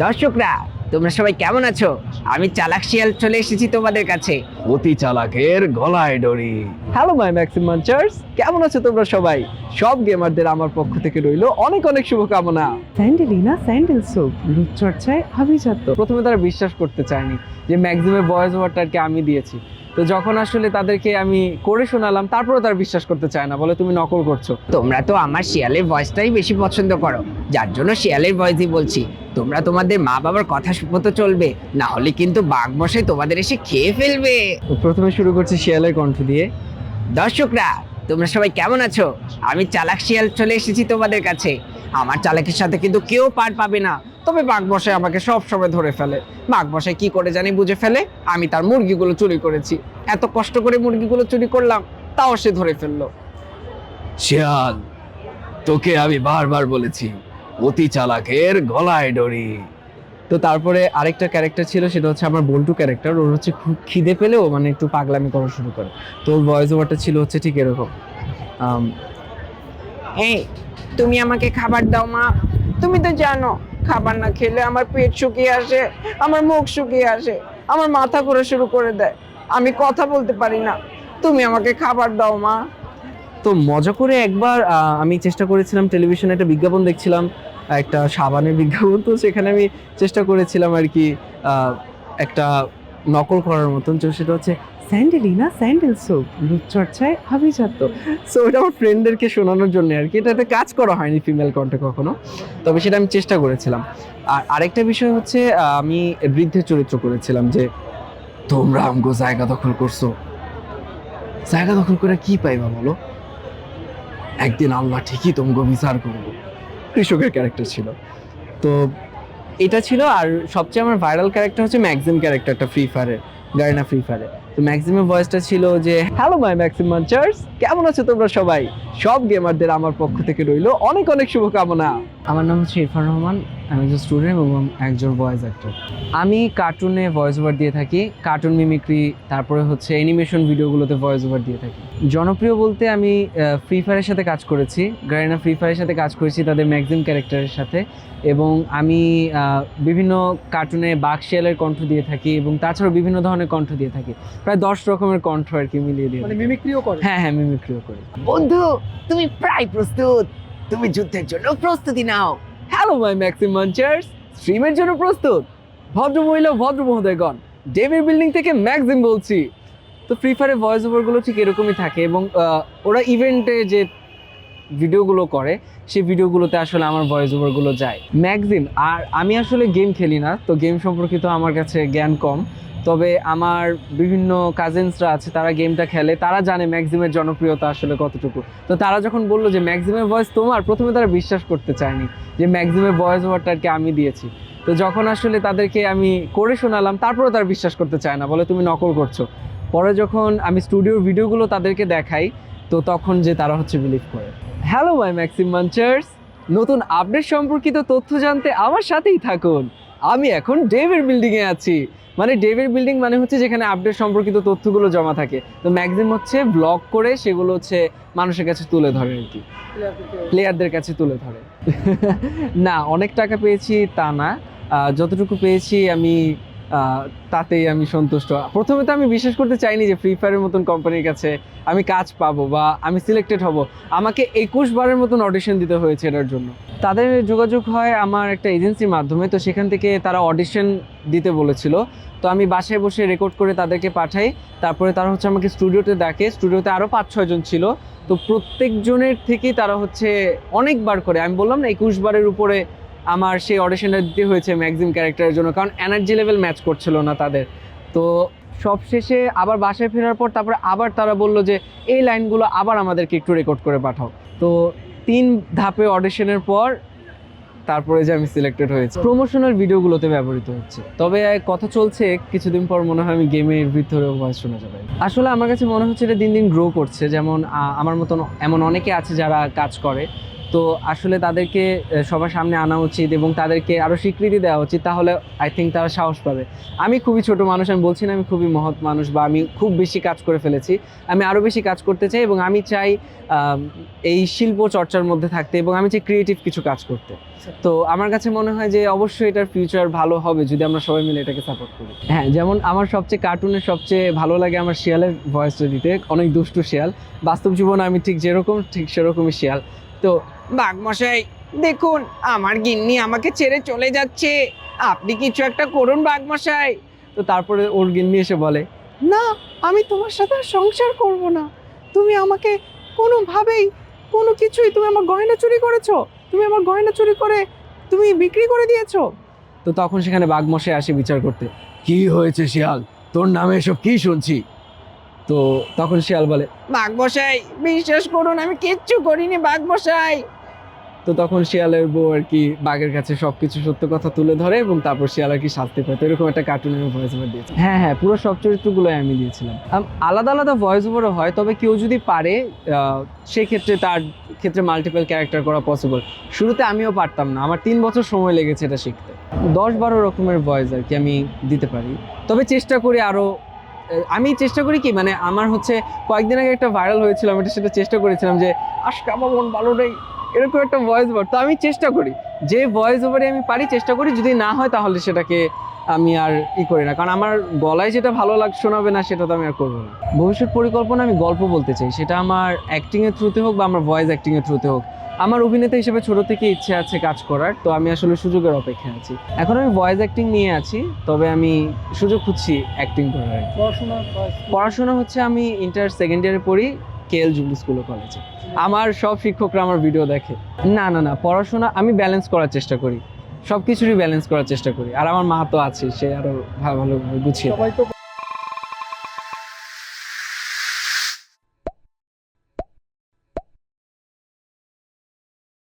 দর্শকরা, তোমরা সবাই কেমন আছো? আমি চালাক শিয়াল চলে এসেছি তোমাদের কাছে। অতি চালাকের গলায় দড়ি। হ্যালো মাই ম্যাক্সিম মাঞ্চার্স, কেমন আছো তোমরা সবাই? সব গেমারদের আমার পক্ষ থেকে রইলো অনেক অনেক শুভকামনা। স্যান্ডেলিনা স্যান্ডেল সোপ রূপচর্চায় আভিজাত্য। প্রথমে তারা বিশ্বাস করতে চায়নি যে ম্যাক্সিমের ভয়েস ওভারটাকে আমি দিয়েছি। তো যখন আসলে তাদেরকে আমি করে শোনালাম, তারপরে তারা বিশ্বাস করতে চায় না, বলে তুমি নকল করছো। তোমরা তো আমার শিয়ালের ভয়েসটাই বেশি পছন্দ করো, যার জন্য শিয়ালের ভয়েসই বলছি। তোমরা তোমাদের মা বাবার কথা মতো চলবে, না হলে কিন্তু বাঘ মশাই তোমাদের এসে খেয়ে ফেলবে। তো প্রথমে শুরু করছি শিয়ালের কণ্ঠ দিয়ে। দর্শকরা, তোমরা সবাই কেমন আছো? আমি চালাক শিয়াল চলে এসেছি তোমাদের কাছে। আমার চালাকের সাথে কিন্তু কেউ পার পাবে না, তবে বাঘমশাই আমাকে সব সময় ধরে ফেলে। বাঘমশাই কি করে জানি বুঝে ফেলে আমি তার মুরগিগুলো চুরি করেছি। এত কষ্ট করে মুরগিগুলো চুরি করলাম, তাও সে ধরে ফেললো। শিয়াল, তোকে আমি বারবার বলেছি অতি চালাকের গলায় দড়ি। তো তারপরে আরেকটা ক্যারেক্টার ছিল, সেটা হচ্ছে আমার বল্টু ক্যারেক্টার। ওর হচ্ছে খুব খিদে পেলেও মানে একটু পাগলামি করা শুরু করে। তো ওর ভয়েস ওভারটা ছিল হচ্ছে ঠিক এরকম। এই, তুমি আমাকে খাবার দাও মা। তুমি তো জানো খাবার না খেলে আমার পেট শুকিয়ে আসে, আমার মুখ শুকিয়ে আসে, আমার মাথা ঘোরা শুরু করে দেয়, আমি কথা বলতে পারি না। তুমি আমাকে খাবার দাও মা। তো মজা করে একবার আমি চেষ্টা করেছিলাম, টেলিভিশনে একটা বিজ্ঞাপন দেখছিলাম, একটা সাবানের বিজ্ঞাপন। তো সেখানে আমি চেষ্টা করেছিলাম আর কি একটা নকল করার মতন। তো সেটা হচ্ছে স্যান্ডেলিনা স্যান্ডেল সোপ রূপচর্চায় আভিজাত্য। সো ওটা আমার ফ্রেন্ডদেরকে শোনানোর জন্য আর কি। এটাতে কাজ করা হয়নি ফিমেল কণ্ঠে কখনো, তবে সেটা আমি চেষ্টা করেছিলাম। আর আরেকটা বিষয় হচ্ছে আমি বৃদ্ধের চরিত্র করেছিলাম, যে তোমরা আমগো জায়গা দখল করছো, জায়গা দখল করে কি পাইবা বলো? একদিন আল্লাহ ঠিকই তোমগো বিচার করবো। কৃষকের ক্যারেক্টার ছিল। তো এটা ছিল। আর সবচেয়ে আমার ভাইরাল ক্যারেক্টার হচ্ছে ম্যাক্সিম ক্যারেক্টারটা, ফ্রি ফায়ারের, গারিনা ফ্রি ফায়ারে। তো ম্যাক্সিমের ভয়েসটা ছিল যে হ্যালো মাই ম্যাক্সিম মাঞ্চার্স, কেমন আছো তোমরা সবাই? সব গেমারদের আমার পক্ষ থেকে রইলো অনেক অনেক শুভকামনা। আমার নাম হচ্ছে ইরফান রহমান, আমি একজন স্টুডেন্ট এবং একজন ভয়েস অ্যাক্টর। আমি কার্টুনে ভয়েস ওভার দিয়ে থাকি, কার্টুন মিমিক্রি, তারপরে হচ্ছে অ্যানিমেশন ভিডিওগুলোতে ভয়েস ওভার দিয়ে থাকি। জনপ্রিয় বলতে আমি ফ্রি ফায়ারের সাথে কাজ করেছি, গারিনা ফ্রি ফায়ারের সাথে কাজ করেছি তাদের ম্যাক্সিম ক্যারেক্টারের সাথে, এবং আমি বিভিন্ন কার্টুনে বাঘ শিয়ালের কণ্ঠ দিয়ে থাকি, এবং তাছাড়াও বিভিন্ন ধরনের কণ্ঠ দিয়ে থাকি, প্রায় 10 রকমের কণ্ঠ আর কি মিলিয়ে দিয়ে। মানে মিমিক্রিও করে? হ্যাঁ হ্যাঁ, মিমিক্রিও করি। বন্ধু, তুমি প্রায় প্রস্তুত, তুমি যুদ্ধের জন্য প্রস্তুতি নাও। হ্যালো মাই ম্যাক্সিম মাঞ্চার্স, স্ট্রিমের জন্য প্রস্তুত? ভদ্র মহিলা ভদ্র মহোদয়গণ, ডেভির বিল্ডিং থেকে ম্যাক্সিম বলছি। তো ফ্রি ফায়ারের ভয়েস ওভারগুলো ঠিক এরকমই থাকে, এবং ওরা ইভেন্টে যে ভিডিওগুলো করে সেই ভিডিওগুলোতে আসলে আমার ভয়েস ওভারগুলো যায়। ম্যাক্সিম আর আমি আসলে গেম খেলি না, তো গেম সম্পর্কিত আমার কাছে জ্ঞান কম। তবে আমার বিভিন্ন কাজিনসরা আছে, তারা গেমটা খেলে, তারা জানে ম্যাক্সিমের জনপ্রিয়তা আসলে কতটুকু। তো তারা যখন বললো যে ম্যাক্সিমের ভয়েস তোমার, প্রথমে তারা বিশ্বাস করতে চায়নি যে ম্যাক্সিমের ভয়েস ওভারটাকে আমি দিয়েছি। তো যখন আসলে তাদেরকে আমি করে শোনালাম, তারপরে তারা বিশ্বাস করতে চায় না, বলে তুমি নকল করছো। পরে যখন আমি স্টুডিওর ভিডিওগুলো তাদেরকে দেখাই, তো তখন যে তারা হচ্ছে বিলিভ করে। হ্যালো মাই ম্যাক্সিম মাঞ্চার্স, নতুন আপডেট সম্পর্কিত তথ্য জানতে আমার সাথেই থাকুন। আমি এখন ডেভের বিল্ডিংয়ে আছি। মানে ডেভের বিল্ডিং মানে হচ্ছে যেখানে আপডেট সম্পর্কিত তথ্যগুলো জমা থাকে। তো ম্যাক্সিম হচ্ছে ব্লগ করে সেগুলো হচ্ছে মানুষের কাছে তুলে ধরে আর কি, প্লেয়ারদের কাছে তুলে ধরে। না, অনেক টাকা পেয়েছি তা না, যতটুকু পেয়েছি আমি তাতেই আমি সন্তুষ্ট। প্রথমে তো আমি বিশ্বাস করতে চাইনি যে ফ্রি ফায়ারের মতন কোম্পানির কাছে আমি কাজ পাবো বা আমি সিলেক্টেড হব। আমাকে 21 বারের মতন অডিশন দিতে হয়েছে এটার জন্য। তাদের যোগাযোগ হয় আমার একটা এজেন্সির মাধ্যমে, তো সেখান থেকে তারা অডিশন দিতে বলেছিল। তো আমি বাসায় বসে রেকর্ড করে তাদেরকে পাঠাই। তারপরে তারা হচ্ছে আমাকে স্টুডিওতে ডাকে, স্টুডিওতে আরও 5-6 জন ছিল। তো প্রত্যেকজনের থেকেই তারা হচ্ছে অনেকবার করে, আমি বললাম না 21 বারের উপরে আমার সেই অডিশনটা দিতে হয়েছে ম্যাক্সিম ক্যারেক্টারের জন্য, কারণ এনার্জি লেভেল ম্যাচ করছিল না তাদের। তো সব শেষে আবার বাসায় ফেরার পর তারপরে আবার তারা বললো যে এই লাইনগুলো আবার আমাদেরকে একটু রেকর্ড করে পাঠাও। তো 3 ধাপে অডিশনের পর তারপরে যে আমি সিলেক্টেড হয়েছি। প্রমোশনাল ভিডিওগুলোতে ব্যবহৃত হচ্ছে। তবে কথা চলছে, কিছুদিন পর মনে হয় আমি গেমের ভিতরেও ভয়েস শোনা যাবে। আসলে আমার কাছে মনে হচ্ছে এটা দিন দিন গ্রো করছে। যেমন আমার মতন এমন অনেকে আছে যারা কাজ করে। তো আসলে তাদেরকে সবার সামনে আনা উচিত এবং তাদেরকে আরও স্বীকৃতি দেওয়া উচিত, তাহলে আই থিঙ্ক তারা সাহস পাবে। আমি খুবই ছোট মানুষ, আমি বলছি না আমি খুবই মহৎ মানুষ বা আমি খুব বেশি কাজ করে ফেলেছি, আমি আরও বেশি কাজ করতে চাই এবং আমি চাই এই শিল্প চর্চার মধ্যে থাকতে এবং আমি চাই ক্রিয়েটিভ কিছু কাজ করতে। তো আমার কাছে মনে হয় যে অবশ্যই এটার ফিউচার ভালো হবে যদি আমরা সবাই মিলে এটাকে সাপোর্ট করি। হ্যাঁ, যেমন আমার সবচেয়ে কার্টুনের সবচেয়ে ভালো লাগে আমার শিয়ালের ভয়েসটা দিতে, অনেক দুষ্টু শিয়াল। বাস্তব জীবনে আমি ঠিক যেরকম ঠিক সেরকমই শিয়াল। তো বাঘমশাই দেখুন, আমার গিন্নি আমাকে ছেড়ে চলে যাচ্ছে, আপনি কিছু একটা করুন বাঘমশাই। তো তারপরে ওর গিন্নি এসে বলে, না, আমি তোমার সাথে আর সংসার করব না। তুমি আমাকে কোনোভাবেই কোনো কিছুই, তুমি আমার গয়না চুরি করেছো, তুমি আমার গয়না চুরি করে তুমি বিক্রি করে দিয়েছো। তো তখন সেখানে বাঘমশাই আসে বিচার করতে। কি হয়েছে শিয়াল, তোর নামে এসব কি শুনছি? তো তখন শিয়াল বলে, বাঘমশাই বিশ্বাস করুন, আমি কিচ্ছু করিনি বাঘমশাই। তো তখন শিয়ালের বউ আর কি বাঘের কাছে সবকিছু সত্য কথা তুলে ধরে এবং তারপর শিয়াল আর কি শাস্তি পায়। তো এরকম একটা কার্টুনের ভয়েস ওভার দিয়েছে। হ্যাঁ হ্যাঁ, পুরো সব চরিত্রগুলোই আমি দিয়েছিলাম। আলাদা আলাদা ভয়েস ওভারও হয়, তবে কেউ যদি পারে সেক্ষেত্রে তার ক্ষেত্রে মাল্টিপল ক্যারেক্টার করা পসিবল। শুরুতে আমিও পারতাম না, আমার 3 বছর সময় লেগেছে এটা শিখতে। 10-12 রকমের ভয়েস আর কি আমি দিতে পারি, তবে চেষ্টা করি আরও। আমি চেষ্টা করি কি, মানে আমার হচ্ছে কয়েকদিন আগে একটা ভাইরাল হয়েছিল, আমি সেটা চেষ্টা করেছিলাম যে আজকে আমার মন ভালো নেই, এরকম একটা ভয়েস ওভার। তো আমি চেষ্টা করি যে ভয়েস ওভারে আমি পারি চেষ্টা করি, যদি না হয় তাহলে সেটাকে আমি আর করি না, কারণ আমার গলায় যেটা ভালো শোনাবে না সেটা তো আমি আর করবো না। ভবিষ্যৎ পরিকল্পনা, আমি গল্প বলতে চাই, সেটা আমার অ্যাক্টিংয়ের থ্রুতে হোক বা আমার ভয়েস অ্যাক্টিংয়ের থ্রুতে হোক। আমার অভিনেতা হিসেবে ছোট থেকে ইচ্ছে আছে কাজ করার, তো আমি আসলে সুযোগের অপেক্ষায় আছি। এখন আমি ভয়েস অ্যাক্টিং নিয়ে আছি, তবে আমি সুযোগ খুঁজছি অ্যাক্টিং করার। পড়াশোনা হচ্ছে আমি ইন্টার সেকেন্ড ইয়ারে পড়ি কেএল জুবলি স্কুল ও কলেজে। আমার সব শিক্ষকরা আমার ভিডিও দেখে। না না না, পড়াশোনা আমি ব্যালেন্স করার চেষ্টা করি, সব কিছুরই ব্যালেন্স করার চেষ্টা করি। আর আমার মা তো আছে, সে আরো ভালো গুছিয়ে দেয়।